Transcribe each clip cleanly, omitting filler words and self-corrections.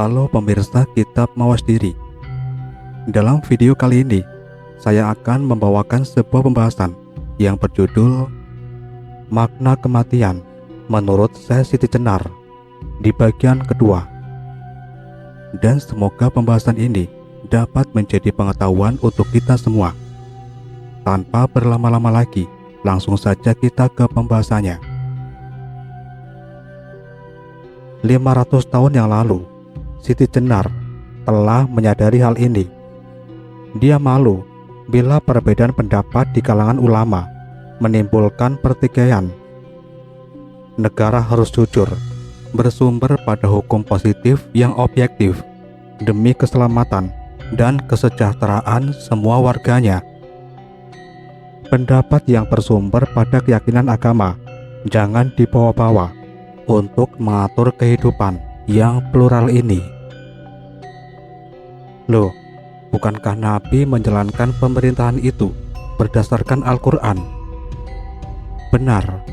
Halo pemirsa Kitab Mawas Diri. Dalam video kali ini, saya akan membawakan sebuah pembahasan yang berjudul Makna Kematian menurut Syekh Siti Jenar di bagian kedua. Dan semoga pembahasan ini dapat menjadi pengetahuan untuk kita semua. Tanpa berlama-lama lagi, langsung saja kita ke pembahasannya. 500 tahun yang lalu, Siti Jenar telah menyadari hal ini. Dia malu bila perbedaan pendapat di kalangan ulama menimbulkan pertikaian. Negara harus jujur, bersumber pada hukum positif yang objektif demi keselamatan dan kesejahteraan semua warganya. Pendapat yang bersumber pada keyakinan agama jangan dibawa-bawa untuk mengatur kehidupan yang plural ini. Loh, bukankah Nabi menjalankan pemerintahan itu berdasarkan Al-Quran? Benar,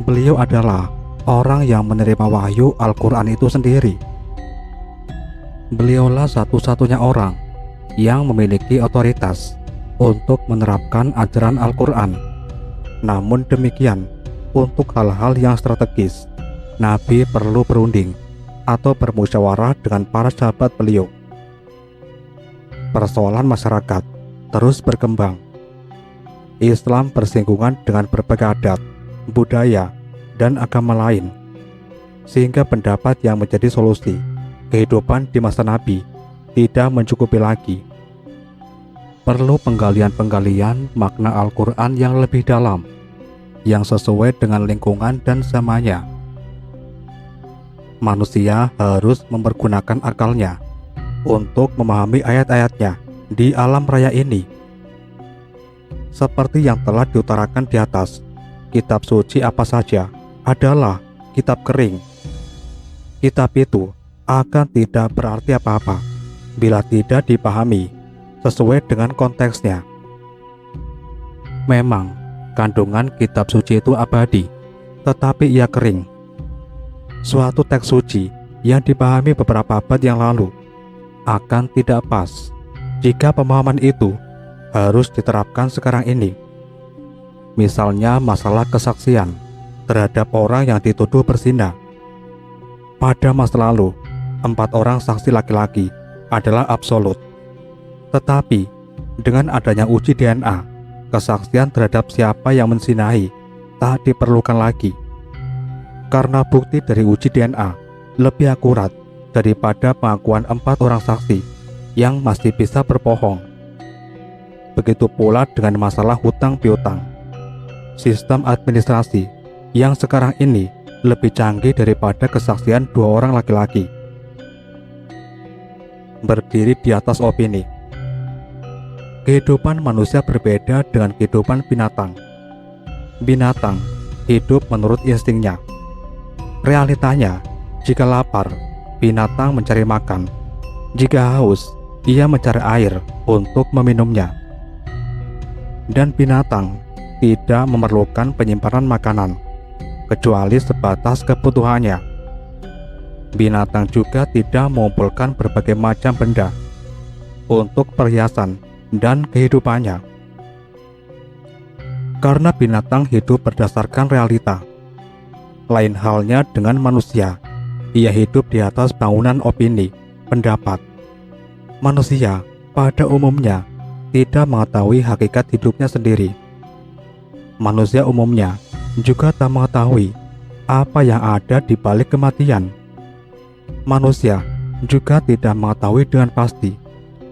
beliau adalah orang yang menerima wahyu Al-Quran itu sendiri. Beliaulah satu-satunya orang yang memiliki otoritas untuk menerapkan ajaran Al-Quran. Namun demikian, untuk hal-hal yang strategis, Nabi perlu berunding atau bermusyawarah dengan para sahabat beliau. Persoalan masyarakat terus berkembang. Islam bersinggungan dengan berbagai adat, budaya, dan agama lain, sehingga pendapat yang menjadi solusi kehidupan di masa Nabi tidak mencukupi lagi. Perlu penggalian-penggalian makna Al-Quran yang lebih dalam, yang sesuai dengan lingkungan dan zamannya. Manusia harus mempergunakan akalnya untuk memahami ayat-ayatnya di alam raya ini. Seperti yang telah diutarakan di atas, kitab suci apa saja adalah kitab kering. Kitab itu akan tidak berarti apa-apa bila tidak dipahami sesuai dengan konteksnya. Memang, kandungan kitab suci itu abadi, tetapi ia kering. Suatu teks suci yang dipahami beberapa abad yang lalu akan tidak pas jika pemahaman itu harus diterapkan sekarang ini. Misalnya masalah kesaksian terhadap orang yang dituduh berzina. Pada masa lalu, 4 orang saksi laki-laki adalah absolut. Tetapi dengan adanya uji DNA, kesaksian terhadap siapa yang menzinahi tak diperlukan lagi, karena bukti dari uji DNA lebih akurat daripada pengakuan 4 orang saksi yang masih bisa berbohong. Begitu pula dengan masalah hutang piutang. Sistem administrasi yang sekarang ini lebih canggih daripada kesaksian 2 orang laki-laki. Berdiri di atas opini. Kehidupan manusia berbeda dengan kehidupan binatang. Binatang hidup menurut instingnya. Realitanya, jika lapar, binatang mencari makan. Jika haus, ia mencari air untuk meminumnya. Dan binatang tidak memerlukan penyimpanan makanan, kecuali sebatas kebutuhannya. Binatang juga tidak mengumpulkan berbagai macam benda untuk perhiasan dan kehidupannya. Karena binatang hidup berdasarkan realita. Lain halnya dengan manusia, ia hidup di atas bangunan opini, pendapat. Manusia pada umumnya tidak mengetahui hakikat hidupnya sendiri. Manusia umumnya juga tak mengetahui apa yang ada di balik kematian. Manusia juga tidak mengetahui dengan pasti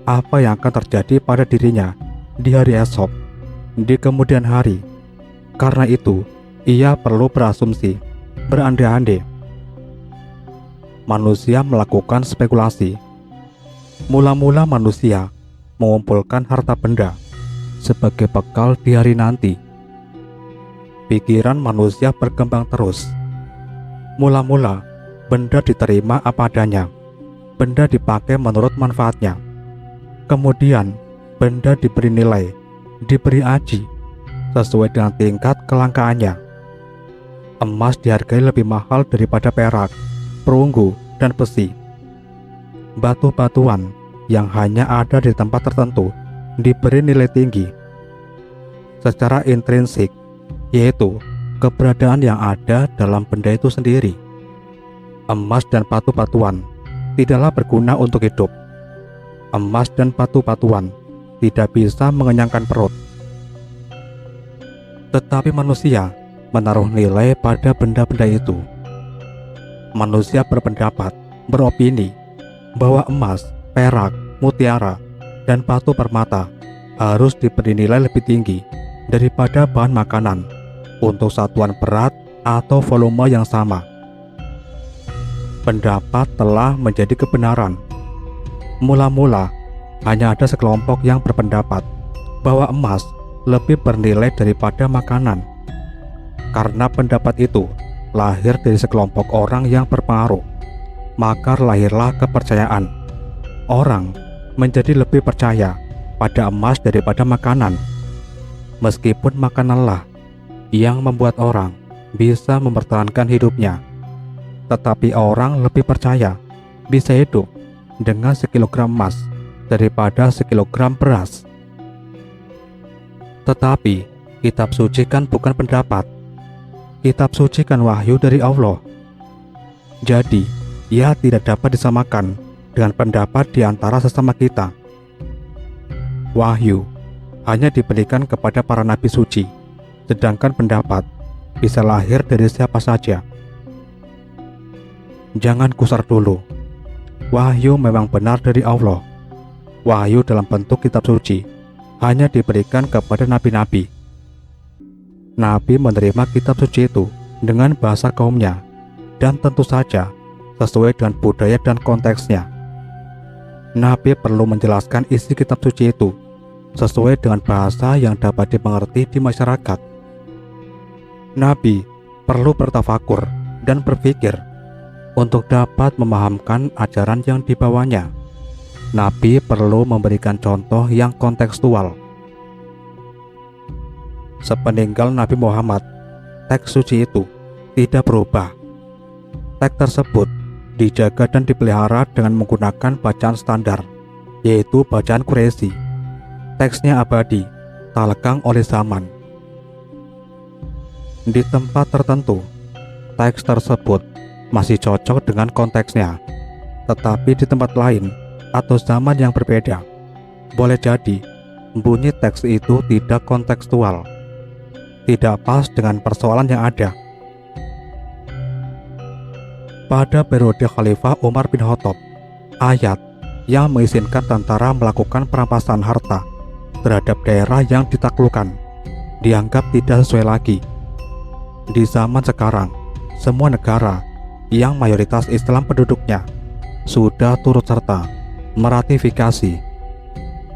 apa yang akan terjadi pada dirinya di hari esok, di kemudian hari. Karena itu, ia perlu berasumsi, berandai-andai. Manusia melakukan spekulasi. Mula-mula manusia mengumpulkan harta benda sebagai bekal di hari nanti. Pikiran manusia berkembang terus. Mula-mula benda diterima apa adanya. Benda dipakai menurut manfaatnya. Kemudian benda diberi nilai, diberi aji sesuai dengan tingkat kelangkaannya. Emas dihargai lebih mahal daripada perak, perunggu, dan besi. Batu-batuan yang hanya ada di tempat tertentu diberi nilai tinggi secara intrinsik, yaitu keberadaan yang ada dalam benda itu sendiri. Emas dan batu-batuan tidaklah berguna untuk hidup. Emas dan batu-batuan tidak bisa mengenyangkan perut. Tetapi manusia menaruh nilai pada benda-benda itu. Manusia berpendapat, beropini, bahwa emas, perak, mutiara, dan batu permata harus diberi nilai lebih tinggi daripada bahan makanan untuk satuan berat atau volume yang sama. Pendapat telah menjadi kebenaran. Mula-mula hanya ada sekelompok yang berpendapat bahwa emas lebih bernilai daripada makanan. Karena pendapat itu lahir dari sekelompok orang yang berpengaruh, maka lahirlah kepercayaan. Orang menjadi lebih percaya pada emas daripada makanan. Meskipun makananlah yang membuat orang bisa mempertahankan hidupnya, tetapi orang lebih percaya bisa hidup dengan sekilogram emas daripada sekilogram beras. Tetapi kitab suci kan bukan pendapat. Kitab suci kan wahyu dari Allah. Jadi, ia tidak dapat disamakan dengan pendapat di antara sesama kita. Wahyu hanya diberikan kepada para nabi suci, sedangkan pendapat bisa lahir dari siapa saja. Jangan kusar dulu. Wahyu memang benar dari Allah. Wahyu dalam bentuk kitab suci hanya diberikan kepada nabi-nabi. Nabi menerima kitab suci itu dengan bahasa kaumnya, dan tentu saja sesuai dengan budaya dan konteksnya. Nabi perlu menjelaskan isi kitab suci itu sesuai dengan bahasa yang dapat dimengerti di masyarakat. Nabi perlu bertafakur dan berpikir untuk dapat memahamkan ajaran yang dibawanya. Nabi perlu memberikan contoh yang kontekstual. Sepeninggal Nabi Muhammad, teks suci itu tidak berubah. Teks tersebut dijaga dan dipelihara dengan menggunakan bacaan standar, yaitu bacaan Quraisy. Teksnya abadi, tak lekang oleh zaman. Di tempat tertentu, teks tersebut masih cocok dengan konteksnya, tetapi di tempat lain atau zaman yang berbeda, boleh jadi bunyi teks itu tidak kontekstual, tidak pas dengan persoalan yang ada. Pada periode Khalifah Umar bin Khattab, ayat yang mengizinkan tentara melakukan perampasan harta terhadap daerah yang ditaklukkan dianggap tidak sesuai lagi. Di zaman sekarang, semua negara yang mayoritas Islam penduduknya sudah turut serta meratifikasi,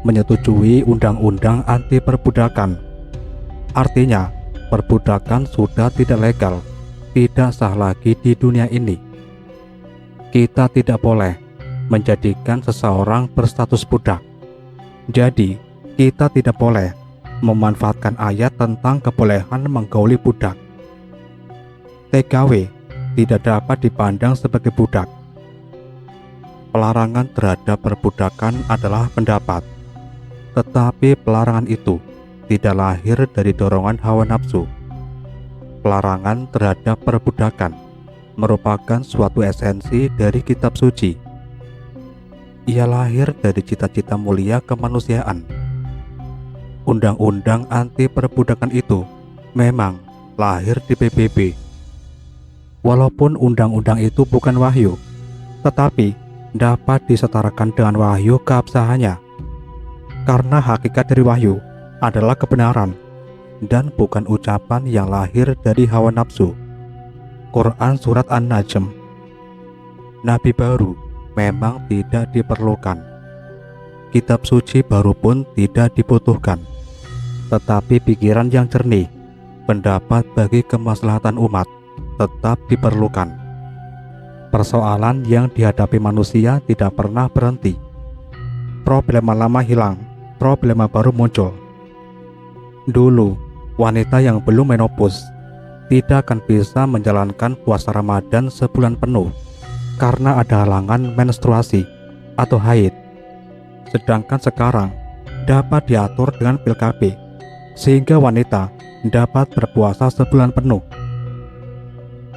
menyetujui undang-undang anti perbudakan. Artinya, perbudakan sudah tidak legal, tidak sah lagi di dunia ini. Kita tidak boleh menjadikan seseorang berstatus budak. Jadi, kita tidak boleh memanfaatkan ayat tentang kebolehan menggauli budak. TKW tidak dapat dipandang sebagai budak. Pelarangan terhadap perbudakan adalah pendapat, tetapi pelarangan itu tidak lahir dari dorongan hawa nafsu. Pelarangan terhadap perbudakan merupakan suatu esensi dari kitab suci. Ia lahir dari cita-cita mulia kemanusiaan. Undang-undang anti perbudakan itu memang lahir di PBB. Walaupun undang-undang itu bukan wahyu, tetapi dapat disetarakan dengan wahyu keabsahannya, karena hakikat dari wahyu adalah kebenaran dan bukan ucapan yang lahir dari hawa nafsu. Quran Surat An-Najm. Nabi baru memang tidak diperlukan. Kitab suci baru pun tidak dibutuhkan. Tetapi pikiran yang jernih, pendapat bagi kemaslahatan umat tetap diperlukan. Persoalan yang dihadapi manusia tidak pernah berhenti. Problema lama hilang, problema baru muncul. Dulu, wanita yang belum menopause tidak akan bisa menjalankan puasa Ramadan sebulan penuh karena ada halangan menstruasi. atau haid. Sedangkan sekarang dapat diatur dengan pil KB, sehingga wanita dapat berpuasa sebulan penuh.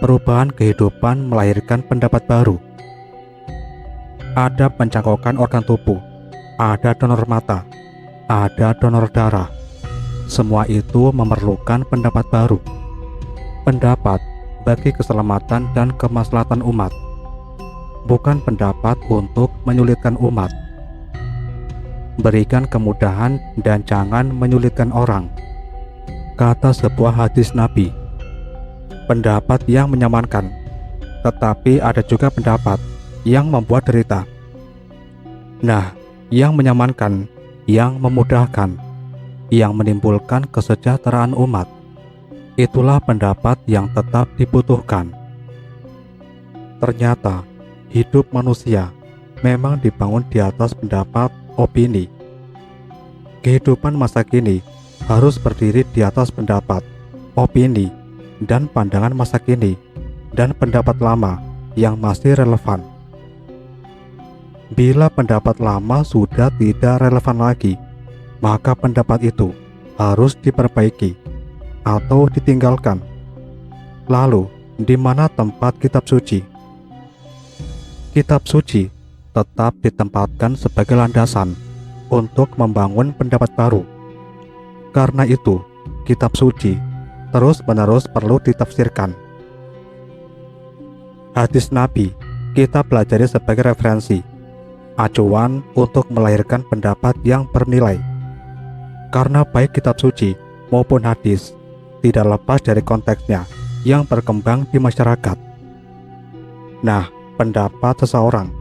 Perubahan kehidupan melahirkan pendapat baru. Ada pencangkokan organ tubuh, ada donor mata, ada donor darah. Semua itu memerlukan pendapat baru. Pendapat bagi keselamatan dan kemaslahatan umat, bukan pendapat untuk menyulitkan umat. Berikan kemudahan dan jangan menyulitkan orang, kata sebuah hadis Nabi. Pendapat yang menyamankan, tetapi ada juga pendapat yang membuat derita. Nah, yang menyamankan, yang memudahkan, yang menimbulkan kesejahteraan umat, itulah pendapat yang tetap dibutuhkan. Ternyata hidup manusia memang dibangun di atas pendapat, opini. Kehidupan masa kini harus berdiri di atas pendapat, opini, dan pandangan masa kini, dan pendapat lama yang masih relevan. Bila pendapat lama sudah tidak relevan lagi, maka pendapat itu harus diperbaiki atau ditinggalkan. Lalu, di mana tempat kitab suci? Kitab suci tetap ditempatkan sebagai landasan untuk membangun pendapat baru. Karena itu, kitab suci terus-menerus perlu ditafsirkan. Hadis Nabi kita pelajari sebagai referensi, acuan untuk melahirkan pendapat yang bernilai. Karena baik kitab suci maupun hadis tidak lepas dari konteksnya yang berkembang di masyarakat. Nah, pendapat seseorang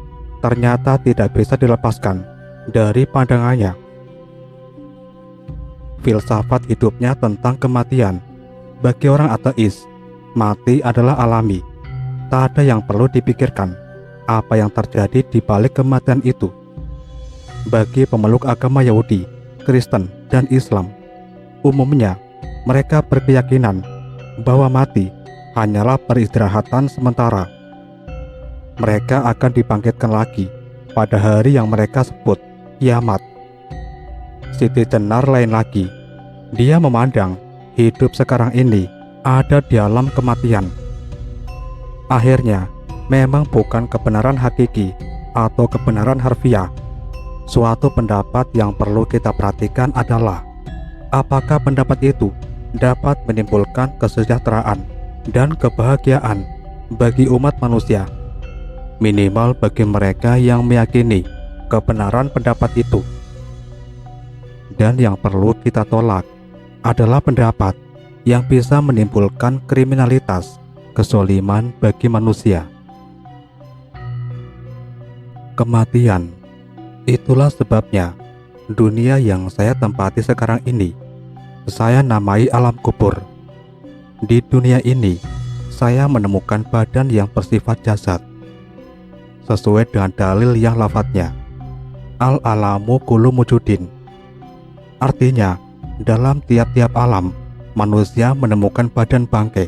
ternyata tidak bisa dilepaskan dari pandangannya. Filsafat hidupnya tentang kematian. Bagi orang ateis, mati adalah alami. Tak ada yang perlu dipikirkan apa yang terjadi di balik kematian itu. Bagi pemeluk agama Yahudi, Kristen, dan Islam, umumnya mereka berkeyakinan bahwa mati hanyalah peristirahatan sementara. Mereka akan dibangkitkan lagi pada hari yang mereka sebut kiamat. Siti Jenar lain lagi. Dia memandang hidup sekarang ini ada di alam kematian. Akhirnya, memang bukan kebenaran hakiki atau kebenaran harfiah. Suatu pendapat yang perlu kita perhatikan adalah apakah pendapat itu dapat menimbulkan kesejahteraan dan kebahagiaan bagi umat manusia. Minimal bagi mereka yang meyakini kebenaran pendapat itu. Dan yang perlu kita tolak adalah pendapat yang bisa menimbulkan kriminalitas, kezaliman bagi manusia. Kematian, itulah sebabnya dunia yang saya tempati sekarang ini saya namai alam kubur. Di dunia ini saya menemukan badan yang bersifat jasad, sesuai dengan dalil yang lafadznya al-alamu kullu mujudin. Artinya, dalam tiap-tiap alam manusia menemukan badan bangkai.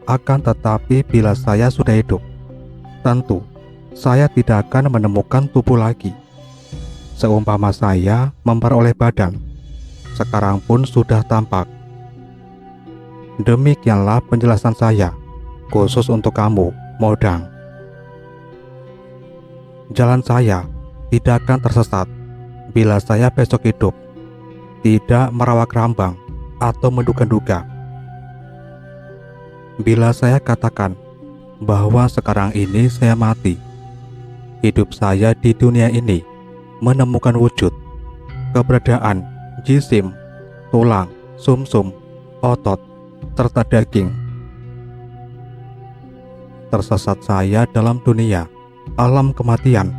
Akan tetapi bila saya sudah hidup, tentu saya tidak akan menemukan tubuh lagi. Seumpama saya memperoleh badan, sekarang pun sudah tampak. Demikianlah penjelasan saya, khusus untuk kamu, Modang. Jalan saya tidak akan tersesat bila saya besok hidup, tidak merawak rambang atau menduga-duga. Bila saya katakan bahwa sekarang ini saya mati, hidup saya di dunia ini menemukan wujud, keberadaan jisim, tulang, sumsum, otot, serta daging. Tersesat saya dalam dunia alam kematian.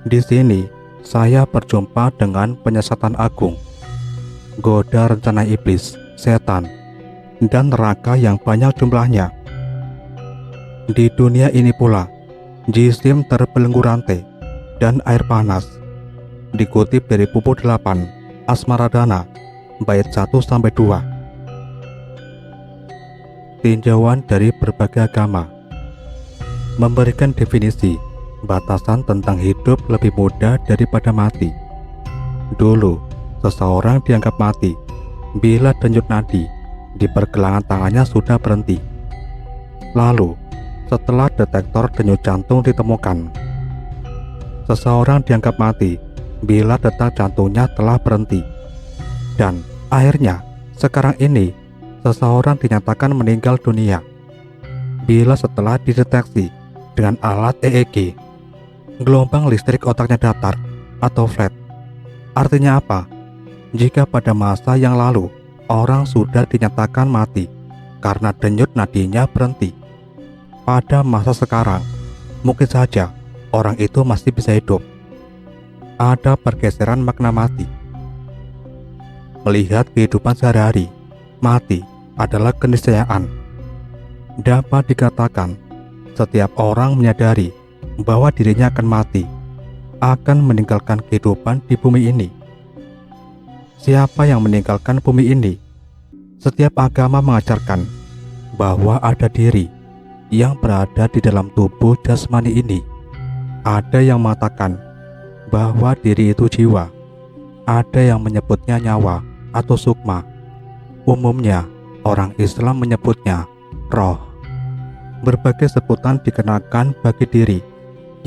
Di sini saya berjumpa dengan penyesatan agung, goda rencana iblis, setan, dan neraka yang banyak jumlahnya. Di dunia ini pula, jisim terbelenggu rantai dan air panas. Dikutip dari buku 8 Asmaradana bait 1-2. Tinjauan dari berbagai agama memberikan definisi batasan tentang hidup lebih muda daripada mati. Dulu, seseorang dianggap mati bila denyut nadi di pergelangan tangannya sudah berhenti. Lalu, setelah detektor denyut jantung ditemukan, seseorang dianggap mati bila detak jantungnya telah berhenti. Dan akhirnya, sekarang ini, seseorang dinyatakan meninggal dunia bila setelah dideteksi dengan alat EEG, gelombang listrik otaknya datar atau flat. Artinya apa? Jika pada masa yang lalu, orang sudah dinyatakan mati karena denyut nadinya berhenti, pada masa sekarang, mungkin saja orang itu masih bisa hidup. Ada pergeseran makna mati. Melihat kehidupan sehari-hari, mati adalah keniscayaan. Dapat dikatakan, setiap orang menyadari bahwa dirinya akan mati, akan meninggalkan kehidupan di bumi ini. Siapa yang meninggalkan bumi ini? Setiap agama mengajarkan bahwa ada diri yang berada di dalam tubuh jasmani ini. Ada yang mengatakan bahwa diri itu jiwa. Ada yang menyebutnya nyawa atau sukma. Umumnya, orang Islam menyebutnya roh. Berbagai sebutan dikenakan bagi diri,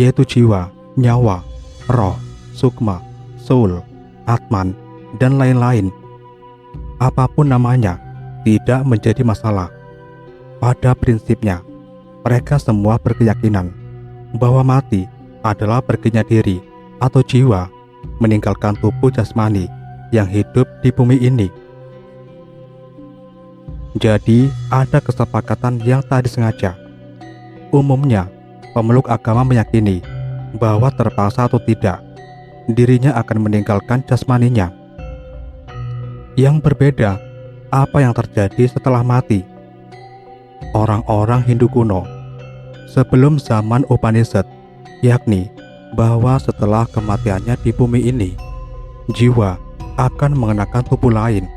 yaitu jiwa, nyawa, roh, sukma, soul, atman, dan lain-lain. Apapun namanya, tidak menjadi masalah. Pada prinsipnya, mereka semua berkeyakinan bahwa mati adalah perginya diri atau jiwa meninggalkan tubuh jasmani yang hidup di bumi ini. Jadi, ada kesepakatan yang tak disengaja. Umumnya, pemeluk agama meyakini bahwa terpaksa atau tidak, dirinya akan meninggalkan jasmaninya. Yang berbeda, apa yang terjadi setelah mati? Orang-orang Hindu kuno, sebelum zaman Upanishad, yakni bahwa setelah kematiannya di bumi ini, jiwa akan mengenakan tubuh lain.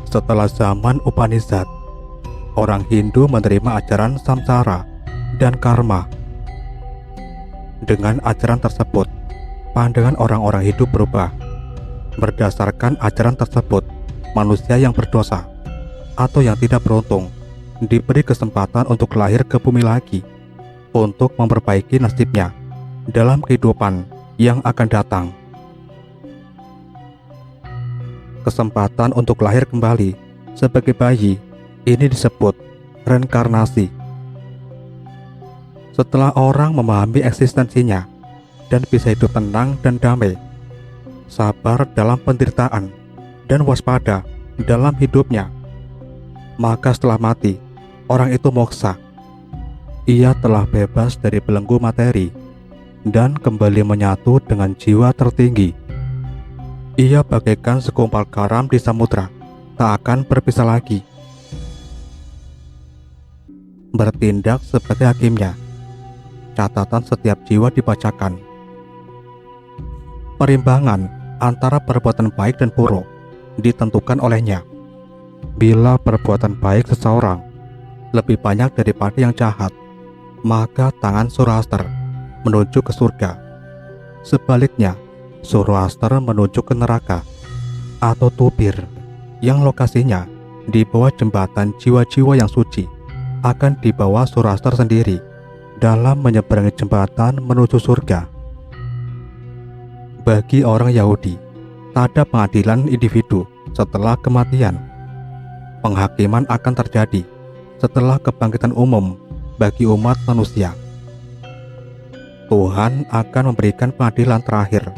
Setelah zaman Upanishad, orang Hindu menerima ajaran samsara dan karma. Dengan ajaran tersebut, pandangan orang-orang hidup berubah. Berdasarkan ajaran tersebut, manusia yang berdosa atau yang tidak beruntung diberi kesempatan untuk lahir ke bumi lagi untuk memperbaiki nasibnya dalam kehidupan yang akan datang. Kesempatan untuk lahir kembali sebagai bayi ini disebut reinkarnasi. Setelah orang memahami eksistensinya dan bisa hidup tenang dan damai, sabar dalam penderitaan, dan waspada dalam hidupnya, maka setelah mati, orang itu moksa. Ia telah bebas dari belenggu materi dan kembali menyatu dengan jiwa tertinggi. Ia bagaikan segumpal garam di samudra, tak akan berpisah lagi. Bertindak sebagai hakimnya, catatan setiap jiwa dibacakan. Perimbangan antara perbuatan baik dan buruk ditentukan olehnya. Bila perbuatan baik seseorang lebih banyak daripada yang jahat, maka tangan Zoroaster menuju ke surga. Sebaliknya, Zoroaster menuju ke neraka atau tubir yang lokasinya di bawah jembatan jiwa-jiwa yang suci, akan dibawa Zoroaster sendiri dalam menyeberangi jembatan menuju surga. Bagi orang Yahudi, tak ada pengadilan individu setelah kematian. Penghakiman akan terjadi setelah kebangkitan umum bagi umat manusia. Tuhan akan memberikan pengadilan terakhir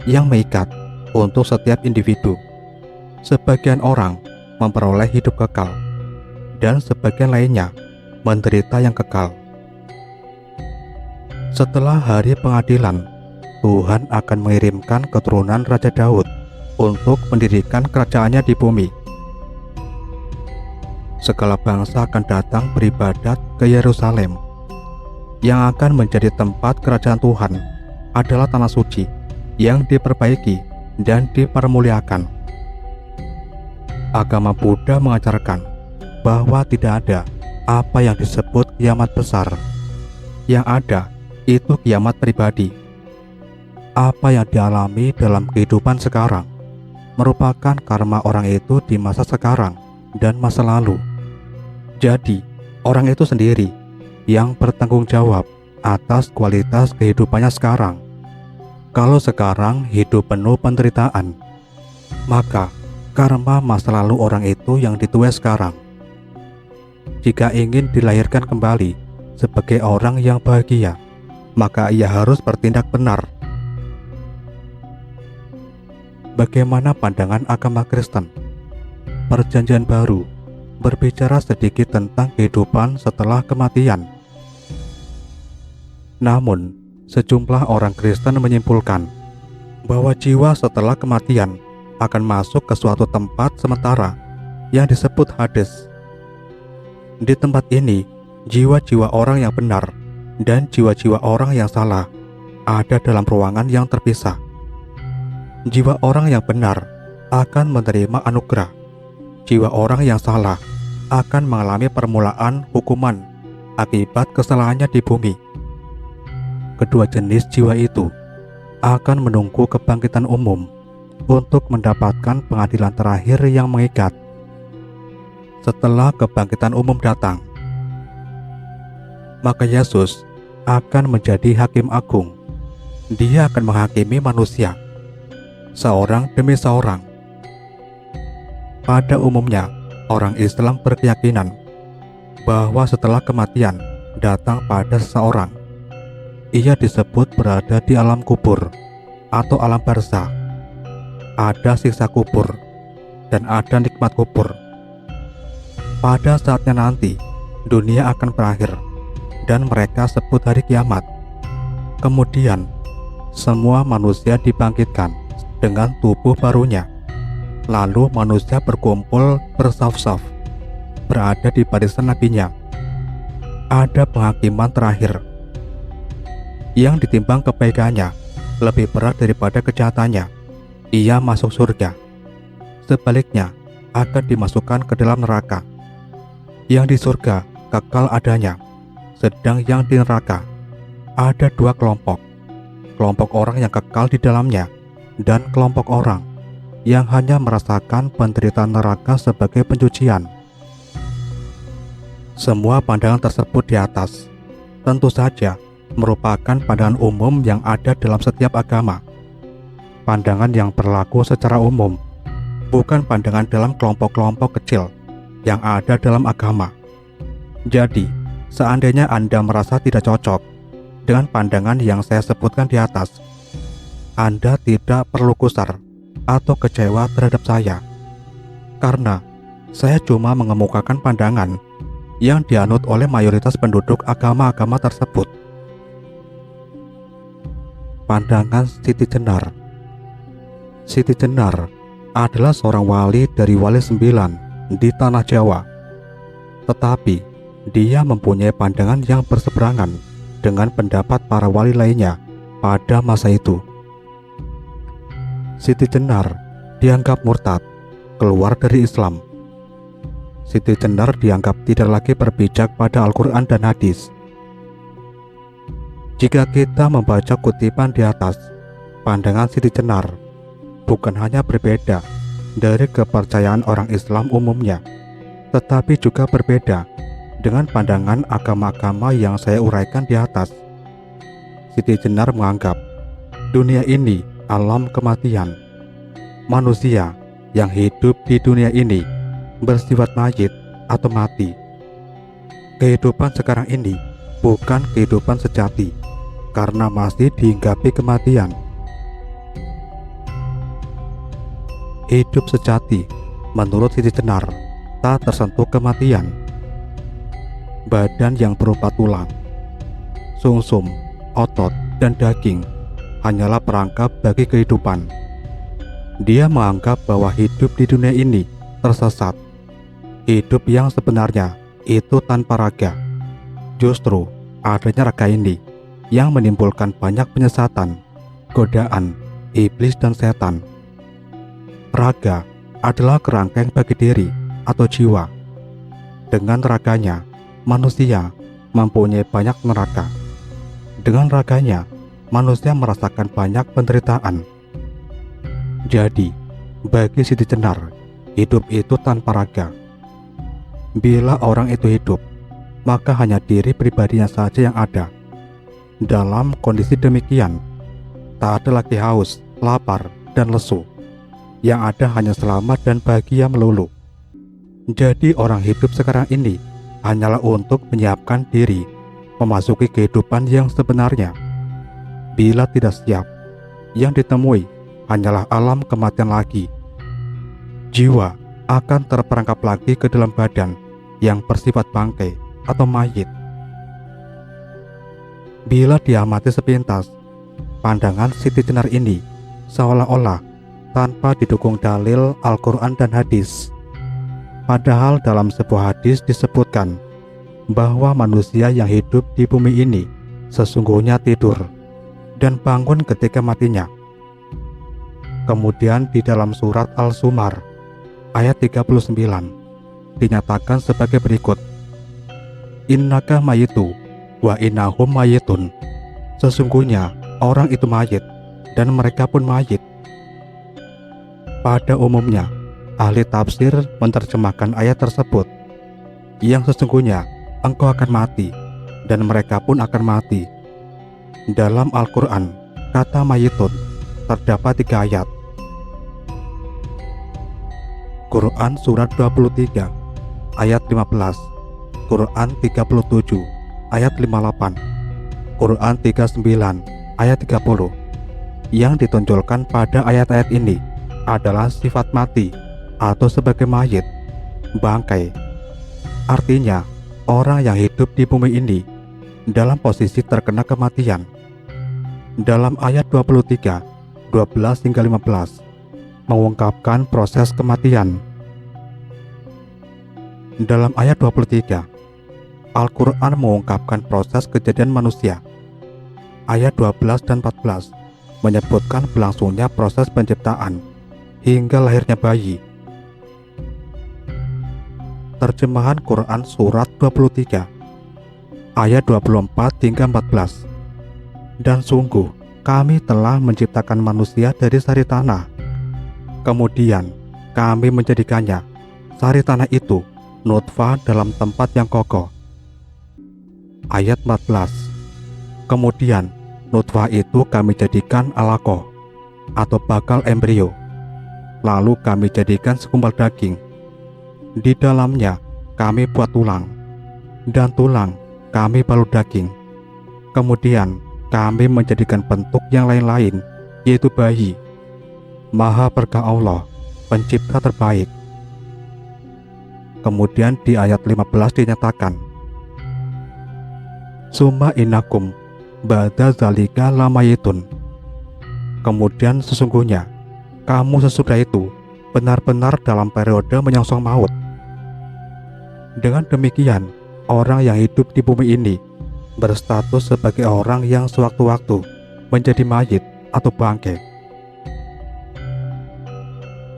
yang mengikat untuk setiap individu. Sebagian orang memperoleh hidup kekal, dan sebagian lainnya menderita yang kekal. Setelah hari pengadilan, Tuhan akan mengirimkan keturunan Raja Daud untuk mendirikan kerajaannya di bumi. Segala bangsa akan datang beribadat ke Yerusalem. Yang akan menjadi tempat kerajaan Tuhan adalah tanah suci yang diperbaiki dan dipermuliakan. Agama Buddha mengajarkan bahwa tidak ada apa yang disebut kiamat besar. Yang ada itu kiamat pribadi. Apa yang dialami dalam kehidupan sekarang merupakan karma orang itu di masa sekarang dan masa lalu. Jadi, orang itu sendiri yang bertanggung jawab atas kualitas kehidupannya sekarang. Kalau sekarang hidup penuh penderitaan, maka karma masa lalu orang itu yang dituai sekarang. Jika ingin dilahirkan kembali sebagai orang yang bahagia, maka ia harus bertindak benar. Bagaimana pandangan agama Kristen? Perjanjian Baru berbicara sedikit tentang kehidupan setelah kematian. Namun, sejumlah orang Kristen menyimpulkan bahwa jiwa setelah kematian akan masuk ke suatu tempat sementara yang disebut Hades. Di tempat ini, jiwa-jiwa orang yang benar dan jiwa-jiwa orang yang salah ada dalam ruangan yang terpisah. Jiwa orang yang benar akan menerima anugerah. Jiwa orang yang salah akan mengalami permulaan hukuman akibat kesalahannya di bumi. Kedua jenis jiwa itu akan menunggu kebangkitan umum untuk mendapatkan pengadilan terakhir yang mengikat. Setelah kebangkitan umum datang, maka Yesus akan menjadi hakim agung. Dia akan menghakimi manusia, seorang demi seorang. Pada umumnya, orang Islam berkeyakinan bahwa setelah kematian datang pada seseorang, ia disebut berada di alam kubur atau alam barzah. Ada siksa kubur dan ada nikmat kubur. Pada saatnya nanti, dunia akan berakhir dan mereka sebut hari kiamat. Kemudian, semua manusia dibangkitkan dengan tubuh barunya. Lalu manusia berkumpul bersaf-saf, berada di barisan nabinya. Ada penghakiman terakhir. Yang ditimbang kebaikannya lebih berat daripada kejahatannya, ia masuk surga. Sebaliknya, akan dimasukkan ke dalam neraka. Yang di surga kekal adanya, sedang yang di neraka ada dua kelompok. Kelompok orang yang kekal di dalamnya dan kelompok orang yang hanya merasakan penderitaan neraka sebagai pencucian. Semua pandangan tersebut di atas tentu saja merupakan pandangan umum yang ada dalam setiap agama. Pandangan yang berlaku secara umum, bukan pandangan dalam kelompok-kelompok kecil yang ada dalam agama. Jadi, seandainya Anda merasa tidak cocok dengan pandangan yang saya sebutkan di atas, Anda tidak perlu gusar atau kecewa terhadap saya, karena saya cuma mengemukakan pandangan yang dianut oleh mayoritas penduduk agama-agama tersebut. Pandangan Siti Jenar. Siti Jenar adalah seorang wali dari Wali 9 di Tanah Jawa, tetapi dia mempunyai pandangan yang berseberangan dengan pendapat para wali lainnya pada masa itu. Siti Jenar dianggap murtad, keluar dari Islam. Siti Jenar dianggap tidak lagi berpijak pada Al-Quran dan hadis. Jika kita membaca kutipan di atas, pandangan Siti Jenar bukan hanya berbeda dari kepercayaan orang Islam umumnya, tetapi juga berbeda dengan pandangan agama-agama yang saya uraikan di atas. Siti Jenar menganggap dunia ini alam kematian. Manusia yang hidup di dunia ini bersifat mayit atau mati. Kehidupan sekarang ini bukan kehidupan sejati, karena masih dihinggapi kematian. Hidup sejati menurut Siti Jenar tak tersentuh kematian. Badan yang berupa tulang, sumsum, otot, dan daging hanyalah perangkap bagi kehidupan. Dia menganggap bahwa hidup di dunia ini tersesat. Hidup yang sebenarnya itu tanpa raga. Justru adanya raga ini yang menimbulkan banyak penyesatan, godaan, iblis, dan setan. Raga adalah kerangkeng bagi diri atau jiwa. Dengan raganya, manusia mempunyai banyak neraka. Dengan raganya, manusia merasakan banyak penderitaan. Jadi, bagi Siti Jenar, hidup itu tanpa raga. Bila orang itu hidup, maka hanya diri pribadinya saja yang ada. Dalam kondisi demikian, tak ada lagi haus, lapar, dan lesu. Yang ada hanya selamat dan bahagia melulu. Jadi orang hidup sekarang ini hanyalah untuk menyiapkan diri memasuki kehidupan yang sebenarnya. Bila tidak siap, yang ditemui hanyalah alam kematian lagi. Jiwa akan terperangkap lagi ke dalam badan yang bersifat bangkai atau mayit. Bila diamati sepintas, pandangan Siti Jenar ini seolah-olah tanpa didukung dalil Al-Quran dan hadis. Padahal dalam sebuah hadis disebutkan bahwa manusia yang hidup di bumi ini sesungguhnya tidur dan bangun ketika matinya. Kemudian di dalam surat Al-Zumar ayat 39 dinyatakan sebagai berikut: Innaka mayitu wa innahum mayitun. Sesungguhnya orang itu mayit dan mereka pun mayit. Pada umumnya, ahli tafsir menerjemahkan ayat tersebut yang sesungguhnya engkau akan mati dan mereka pun akan mati. Dalam Al-Quran, kata mayitun terdapat 3 ayat. Quran surat 23 ayat 15, Quran 37 ayat 58, Quran 39 ayat 30. Yang ditonjolkan pada ayat-ayat ini adalah sifat mati atau sebagai mayit, bangkai. Artinya, orang yang hidup di bumi ini dalam posisi terkena kematian. Dalam ayat 23, 12 hingga 15 mengungkapkan proses kematian. Dalam ayat 23, Al-Quran mengungkapkan proses kejadian manusia. Ayat 12 dan 14 menyebutkan berlangsungnya proses penciptaan hingga lahirnya bayi. Terjemahan Quran surat 23 ayat 24 hingga 14. Dan sungguh kami telah menciptakan manusia dari sari tanah. Kemudian kami menjadikannya, sari tanah itu, nutfah dalam tempat yang kokoh. Ayat 14. Kemudian nutfah itu kami jadikan alaqah atau bakal embrio. Lalu kami jadikan segumpal daging. Di dalamnya kami buat tulang, dan tulang kami balut daging. Kemudian kami menjadikan bentuk yang lain-lain, yaitu bayi. Maha berkah Allah, pencipta terbaik. Kemudian di ayat 15 dinyatakan, Summa innakum ba'da zalika lamayitun. Kemudian sesungguhnya kamu sesudah itu benar-benar dalam periode menyongsong maut. Dengan demikian, orang yang hidup di bumi ini berstatus sebagai orang yang sewaktu-waktu menjadi mayit atau bangkai.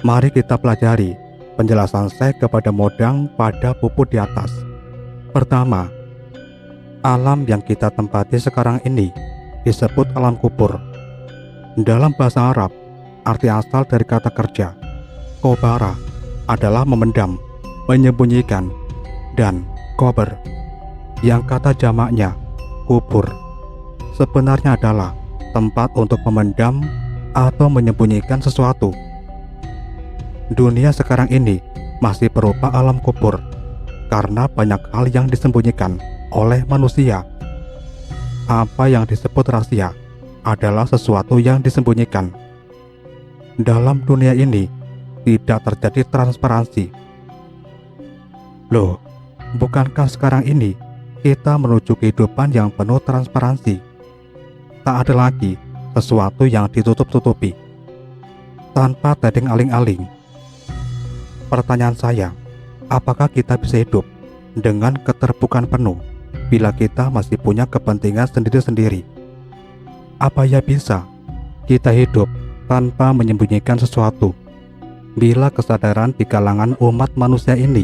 Mari kita pelajari penjelasan Syekh kepada Modang pada puput di atas. Pertama, alam yang kita tempati sekarang ini disebut alam kubur. Dalam bahasa Arab, arti asal dari kata kerja kobara adalah memendam, menyembunyikan, dan kober yang kata jamaknya kubur sebenarnya adalah tempat untuk memendam atau menyembunyikan sesuatu. Dunia sekarang ini masih berupa alam kubur karena banyak hal yang disembunyikan oleh manusia. Apa yang disebut rahasia adalah sesuatu yang disembunyikan. Dalam dunia ini tidak terjadi transparansi. Loh, bukankah sekarang ini kita menuju kehidupan yang penuh transparansi? Tak ada lagi sesuatu yang ditutup-tutupi tanpa tedeng aling-aling. Pertanyaan saya, apakah kita bisa hidup dengan keterbukaan penuh bila kita masih punya kepentingan sendiri-sendiri? Apa ya bisa kita hidup tanpa menyembunyikan sesuatu bila kesadaran di kalangan umat manusia ini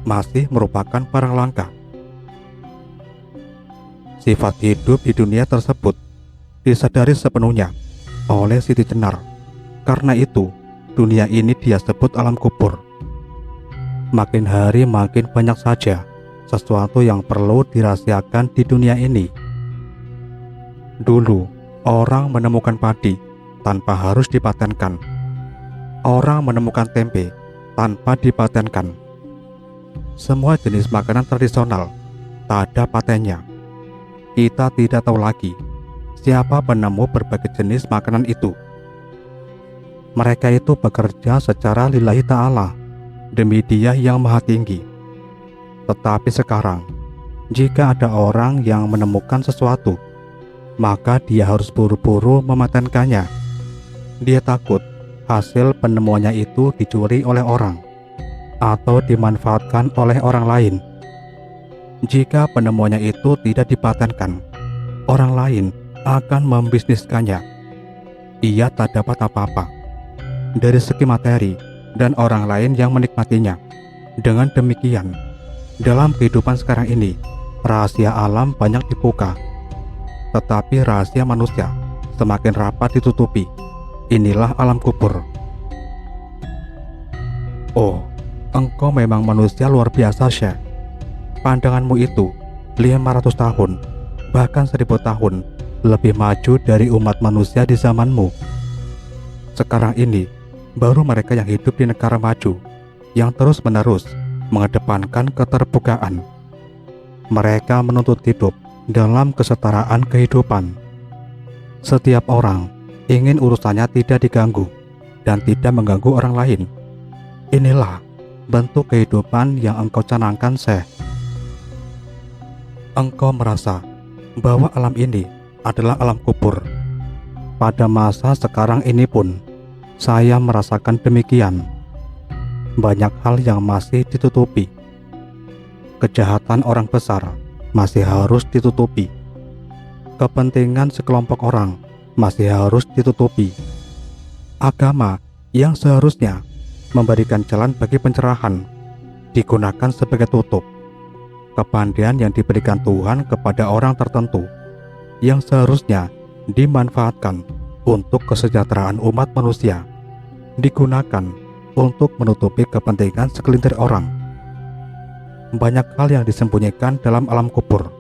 masih merupakan barang langka? Sifat hidup di dunia tersebut disadari sepenuhnya oleh Siti Jenar. Karena itu, dunia ini dia sebut alam kubur. Makin hari makin banyak saja sesuatu yang perlu dirahasiakan di dunia ini. Dulu, orang menemukan padi tanpa harus dipatenkan. Orang menemukan tempe tanpa dipatenkan. Semua jenis makanan tradisional tak ada patennya. Kita tidak tahu lagi siapa penemu berbagai jenis makanan itu. Mereka itu bekerja secara lillahi ta'ala demi Dia yang maha tinggi. Tetapi sekarang, jika ada orang yang menemukan sesuatu, maka dia harus buru-buru mematenkannya. Dia takut hasil penemuannya itu dicuri oleh orang atau dimanfaatkan oleh orang lain. Jika penemuannya itu tidak dipatenkan, orang lain akan membisniskannya. Ia tak dapat apa-apa dari segi materi dan orang lain yang menikmatinya. Dengan demikian, dalam kehidupan sekarang ini, rahasia alam banyak dibuka, tetapi rahasia manusia semakin rapat ditutupi. Inilah alam kubur. Oh, engkau memang manusia luar biasa, Syekh. Pandanganmu itu 500 tahun, bahkan 1000 tahun lebih maju dari umat manusia di zamanmu. Sekarang ini, baru mereka yang hidup di negara maju, yang terus-menerus mengedepankan keterbukaan. Mereka menuntut hidup dalam kesetaraan kehidupan. Setiap orang ingin urusannya tidak diganggu dan tidak mengganggu orang lain. Inilah bentuk kehidupan yang engkau canangkan, Syekh. Engkau merasa bahwa alam ini adalah alam kubur. Pada masa sekarang ini pun, saya merasakan demikian. Banyak hal yang masih ditutupi. Kejahatan orang besar masih harus ditutupi. Kepentingan sekelompok orang masih harus ditutupi. Agama yang seharusnya memberikan jalan bagi pencerahan digunakan sebagai tutup. Kepandaian yang diberikan Tuhan kepada orang tertentu yang seharusnya dimanfaatkan untuk kesejahteraan umat manusia digunakan untuk menutupi kepentingan segelintir orang. Banyak hal yang disembunyikan dalam alam kubur.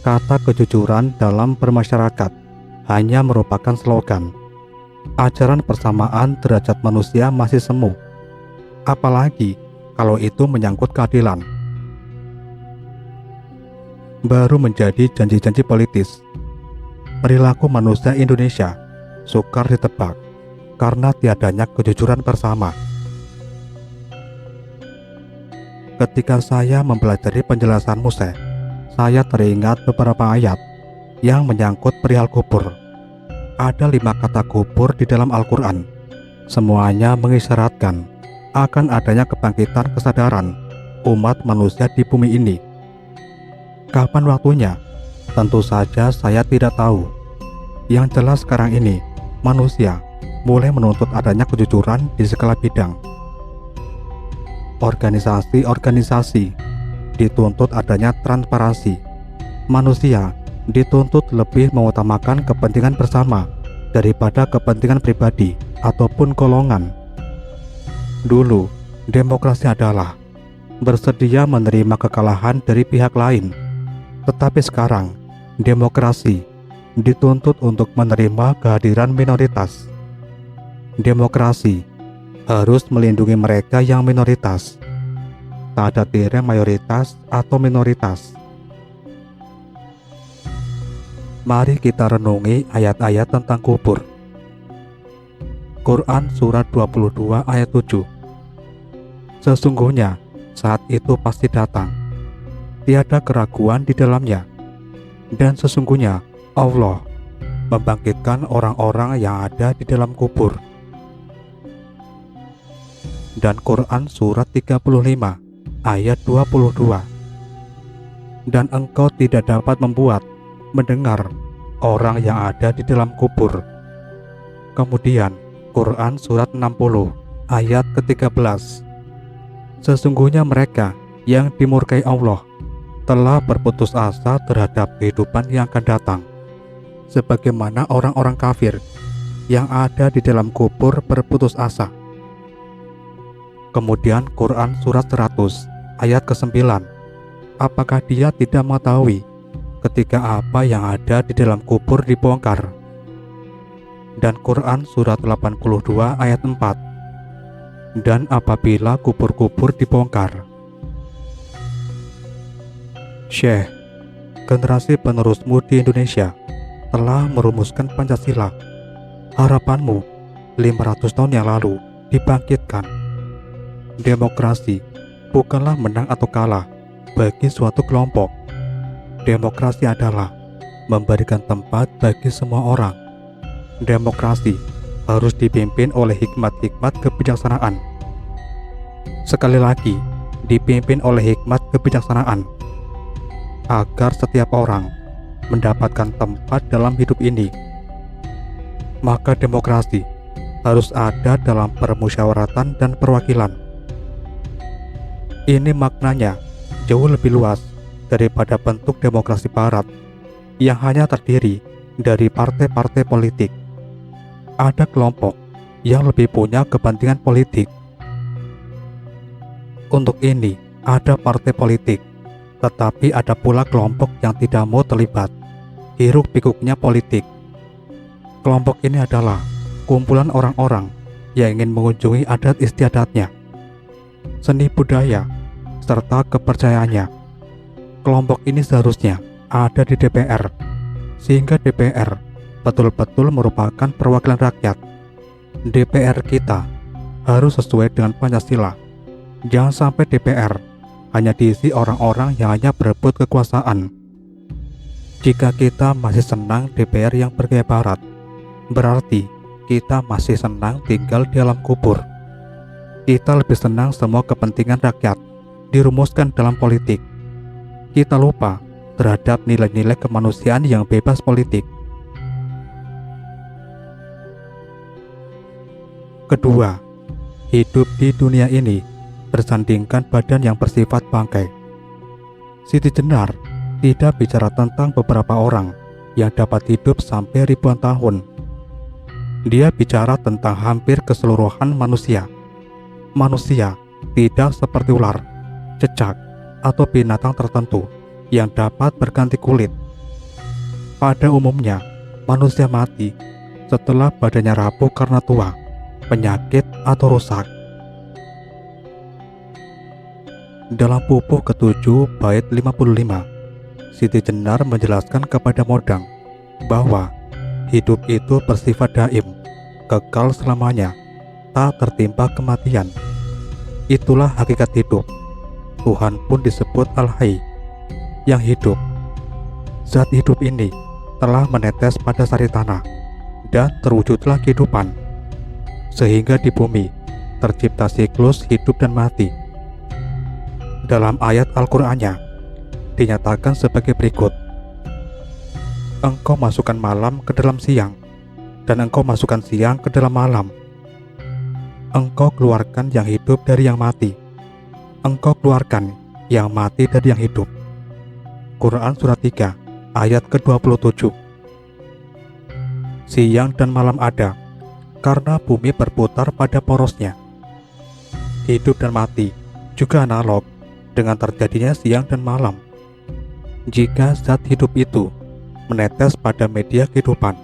Kata kejujuran dalam bermasyarakat hanya merupakan slogan. Ajaran persamaan derajat manusia masih semu, apalagi kalau itu menyangkut keadilan. Baru menjadi janji-janji politis. Perilaku manusia Indonesia sukar ditebak karena tiadanya kejujuran bersama. Ketika saya mempelajari penjelasanmu, Syekh, saya teringat beberapa ayat yang menyangkut perihal kubur. Ada 5 kata kubur di dalam Al-Quran. Semuanya mengisyaratkan akan adanya kebangkitan kesadaran umat manusia di bumi ini. Kapan waktunya? Tentu saja saya tidak tahu. Yang jelas sekarang ini, manusia mulai menuntut adanya kejujuran di segala bidang. Organisasi-organisasi dituntut adanya transparansi. Manusia dituntut lebih mengutamakan kepentingan bersama daripada kepentingan pribadi ataupun golongan. Dulu, demokrasi adalah bersedia menerima kekalahan dari pihak lain. Tetapi sekarang, demokrasi dituntut untuk menerima kehadiran minoritas. Demokrasi harus melindungi mereka yang minoritas. Tak ada tirai mayoritas atau minoritas. Mari kita renungi ayat-ayat tentang kubur. Quran Surat 22 ayat 7. Sesungguhnya saat itu pasti datang, tiada keraguan di dalamnya, dan sesungguhnya Allah membangkitkan orang-orang yang ada di dalam kubur. Dan Quran Surat 35 ayat 22. Dan engkau tidak dapat membuat mendengar orang yang ada di dalam kubur. Kemudian Quran Surat 60 ayat ke-13. Sesungguhnya mereka yang dimurkai Allah telah berputus asa terhadap kehidupan yang akan datang, sebagaimana orang-orang kafir yang ada di dalam kubur berputus asa. Kemudian Quran surat 100 ayat ke-9, apakah dia tidak mengetahui ketika apa yang ada di dalam kubur dibongkar? Dan Quran surat 82 ayat 4, dan apabila kubur-kubur dibongkar. Syekh, generasi penerusmu di Indonesia telah merumuskan Pancasila. Harapanmu 500 tahun yang lalu dibangkitkan. Demokrasi bukanlah menang atau kalah bagi suatu kelompok. Demokrasi adalah memberikan tempat bagi semua orang. Demokrasi harus dipimpin oleh hikmat-hikmat kebijaksanaan. Sekali lagi, dipimpin oleh hikmat kebijaksanaan, agar setiap orang mendapatkan tempat dalam hidup ini. Maka demokrasi harus ada dalam permusyawaratan dan perwakilan. Ini maknanya jauh lebih luas daripada bentuk demokrasi barat yang hanya terdiri dari partai-partai politik. Ada kelompok yang lebih punya kepentingan politik. Untuk ini ada partai politik, tetapi ada pula kelompok yang tidak mau terlibat hiruk-pikuknya politik. Kelompok ini adalah kumpulan orang-orang yang ingin mengunjungi adat istiadatnya, seni budaya, serta kepercayaannya. Kelompok ini seharusnya ada di DPR, sehingga DPR betul-betul merupakan perwakilan rakyat. DPR kita harus sesuai dengan Pancasila. Jangan sampai DPR hanya diisi orang-orang yang hanya berebut kekuasaan. Jika kita masih senang DPR yang bergaya barat, berarti kita masih senang tinggal di alam kubur. Kita lebih senang semua kepentingan rakyat dirumuskan dalam politik. Kita lupa terhadap nilai-nilai kemanusiaan yang bebas politik. Kedua, hidup di dunia ini bersandingkan badan yang bersifat bangkai. Siti Jenar tidak bicara tentang beberapa orang yang dapat hidup sampai ribuan tahun. Dia bicara tentang hampir keseluruhan manusia. Manusia tidak seperti ular, cecak, atau binatang tertentu yang dapat berganti kulit. Pada umumnya, manusia mati setelah badannya rapuh karena tua, penyakit, atau rusak. Dalam pupuh ke-7 bait 55, Siti Jenar menjelaskan kepada Modang bahwa hidup itu bersifat daim, kekal selamanya, tak tertimpa kematian. Itulah hakikat hidup. Tuhan pun disebut Al-Hayy, yang hidup. Zat hidup ini telah menetes pada sari tanah, dan terwujudlah kehidupan, sehingga di bumi tercipta siklus hidup dan mati. Dalam ayat Al-Qur'annya dinyatakan sebagai berikut: Engkau masukkan malam ke dalam siang, dan engkau masukkan siang ke dalam malam. Engkau keluarkan yang hidup dari yang mati, engkau keluarkan yang mati dari yang hidup. Quran surat 3 ayat ke-27. Siang dan malam ada karena bumi berputar pada porosnya. Hidup dan mati juga analog dengan terjadinya siang dan malam. Jika zat hidup itu menetes pada media kehidupan,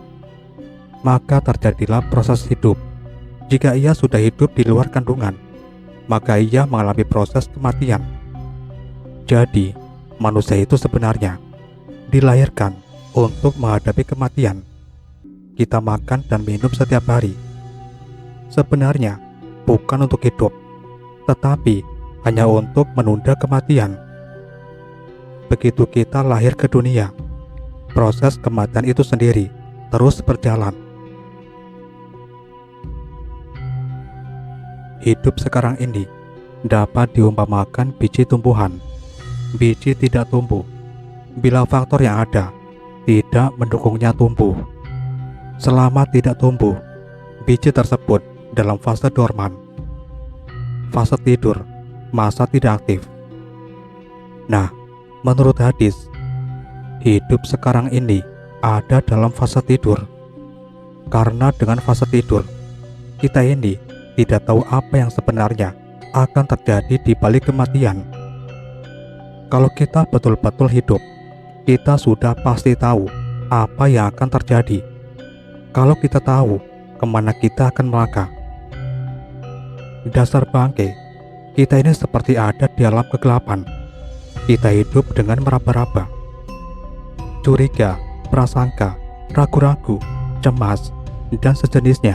maka terjadilah proses hidup. Jika ia sudah hidup di luar kandungan, maka ia mengalami proses kematian. Jadi, manusia itu sebenarnya dilahirkan untuk menghadapi kematian. Kita makan dan minum setiap hari. Sebenarnya bukan untuk hidup, tetapi hanya untuk menunda kematian. Begitu kita lahir ke dunia, proses kematian itu sendiri terus berjalan. Hidup sekarang ini dapat diumpamakan biji tumbuhan. Biji tidak tumbuh bila faktor yang ada tidak mendukungnya tumbuh. Selama tidak tumbuh, biji tersebut dalam fase dorman, fase tidur, masa tidak aktif. Nah, Menurut hadis, hidup sekarang ini ada dalam fase tidur. Karena dengan fase tidur, kita ini tidak tahu apa yang sebenarnya akan terjadi di balik kematian. Kalau kita betul-betul hidup, kita sudah pasti tahu apa yang akan terjadi. Kalau kita tahu kemana kita akan melangkah. Dasar bangke, kita ini seperti ada di alam kegelapan. Kita hidup dengan meraba-raba, curiga, prasangka, ragu-ragu, cemas, dan sejenisnya.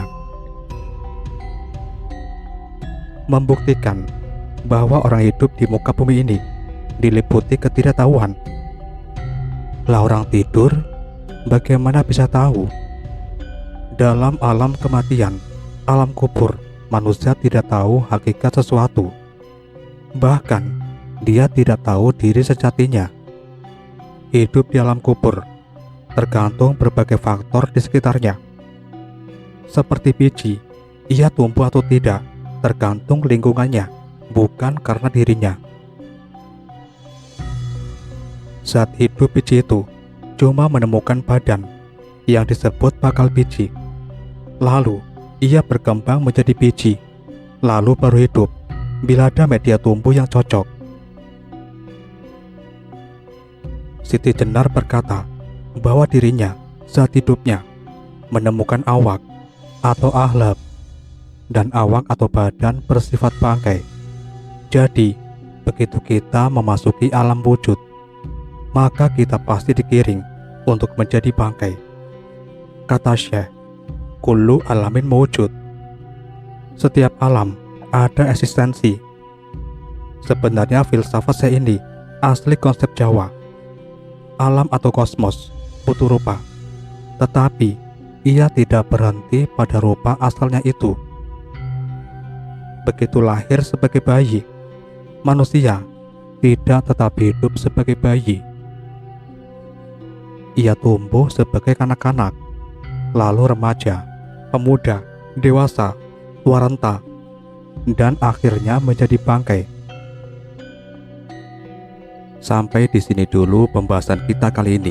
Membuktikan bahwa orang hidup di muka bumi ini diliputi ketidaktahuan. Lah orang tidur, bagaimana bisa tahu? Dalam alam kematian, alam kubur, manusia tidak tahu hakikat sesuatu. Bahkan, dia tidak tahu diri sejatinya. Hidup di alam kubur tergantung berbagai faktor di sekitarnya. Seperti biji, ia tumbuh atau tidak tergantung lingkungannya, bukan karena dirinya. Saat hidup biji itu cuma menemukan badan yang disebut bakal biji. Lalu ia berkembang menjadi biji, lalu baru hidup bila ada media tumbuh yang cocok. Siti Jenar berkata bahwa dirinya saat hidupnya menemukan awak atau ahlab, dan awak atau badan bersifat bangkai. Jadi, begitu kita memasuki alam wujud, maka kita pasti digiring untuk menjadi bangkai. Kata Syekh, kullu alamin mawjud. Setiap alam ada eksistensi. Sebenarnya filsafat saya ini asli konsep Jawa. Alam atau kosmos, putu rupa. Tetapi, ia tidak berhenti pada rupa asalnya itu. Begitu lahir sebagai bayi, manusia tidak tetap hidup sebagai bayi. Ia tumbuh sebagai kanak-kanak, lalu remaja, pemuda, dewasa, tua renta, dan akhirnya menjadi bangkai. Sampai di sini dulu pembahasan kita kali ini.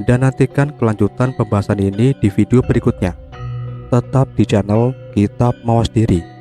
Dan nantikan kelanjutan pembahasan ini di video berikutnya. Tetap di channel Kitab Mawas Diri.